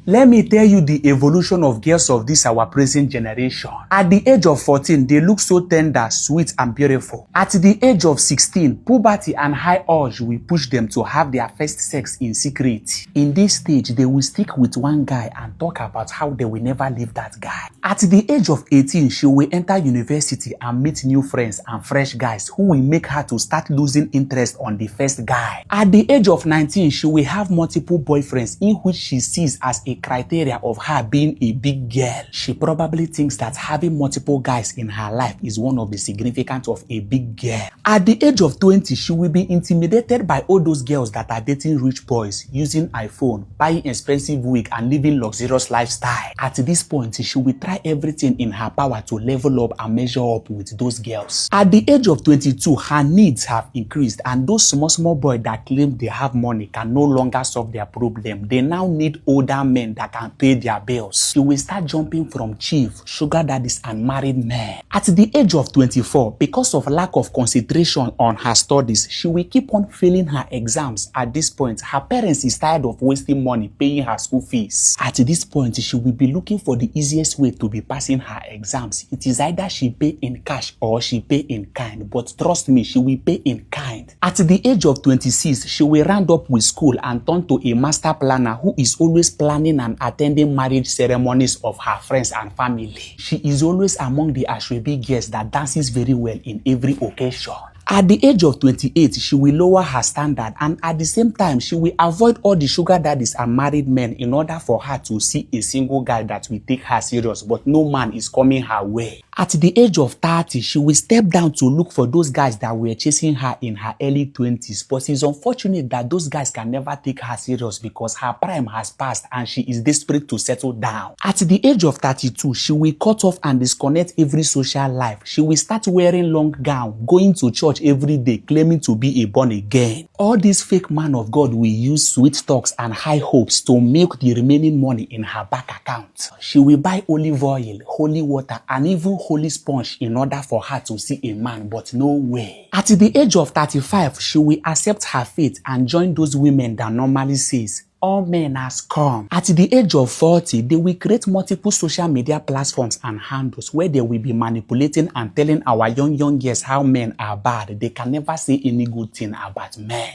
Let me tell you the evolution of girls of this our present generation. At the age of 14, they look so tender, sweet, and beautiful. At the age of 16, puberty and high urge will push them to have their first sex in secret. In this stage, they will stick with one guy and talk about how they will never leave that guy. At the age of 18, she will enter university and meet new friends and fresh guys who will make her to start losing interest on the first guy. At the age of 19, she will have multiple boyfriends in which she sees as a criteria of her being a big girl. She probably thinks that having multiple guys in her life is one of the significance of a big girl. At the age of 20, she will be intimidated by all those girls that are dating rich boys, using iPhone, buying expensive wig, and living luxurious lifestyle. At this point, she will try everything in her power to level up and measure up with those girls. At the age of 22, her needs have increased, and those small boys that claim they have money can no longer solve their problem. They now need older men that can pay their bills. She will start jumping from chief, sugar daddies, and married men. At the age of 24, because of lack of concentration on her studies, she will keep on failing her exams. At this point, her parents is tired of wasting money paying her school fees. At this point, she will be looking for the easiest way to be passing her exams. It is either she pay in cash or she pay in kind, but trust me, she will pay in kind. At the age of 26, she will round up with school and turn to a master planner who is always planning and attending marriage ceremonies of her friends and family. She is always among the Ashwebi girls that dances very well in every occasion. At the age of 28, she will lower her standard, and at the same time, she will avoid all the sugar daddies and married men in order for her to see a single guy that will take her serious, but no man is coming her way. At the age of 30, she will step down to look for those guys that were chasing her in her early 20s, but it's unfortunate that those guys can never take her serious because her prime has passed and she is desperate to settle down. At the age of 32, she will cut off and disconnect every social life. She will start wearing long gown, going to church every day, claiming to be a born again. All these fake man of God will use sweet talks and high hopes to milk the remaining money in her bank account. She will buy olive oil, holy water, and even holy sponge in order for her to see a man, but no way. At the age of 35, she will accept her fate and join those women that normally says, all men has come. At the age of 40, they will create multiple social media platforms and handles where they will be manipulating and telling our young girls how men are bad. They can never say any good thing about men,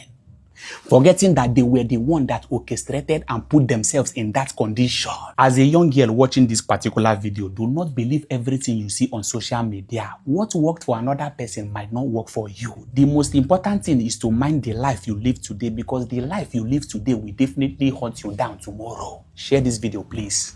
forgetting that they were the one that orchestrated and put themselves in that condition. As a young girl watching this particular video, do not believe everything you see on social media. What worked for another person might not work for you. The most important thing is to mind the life you live today, because the life you live today will definitely hunt you down tomorrow. Share this video, please.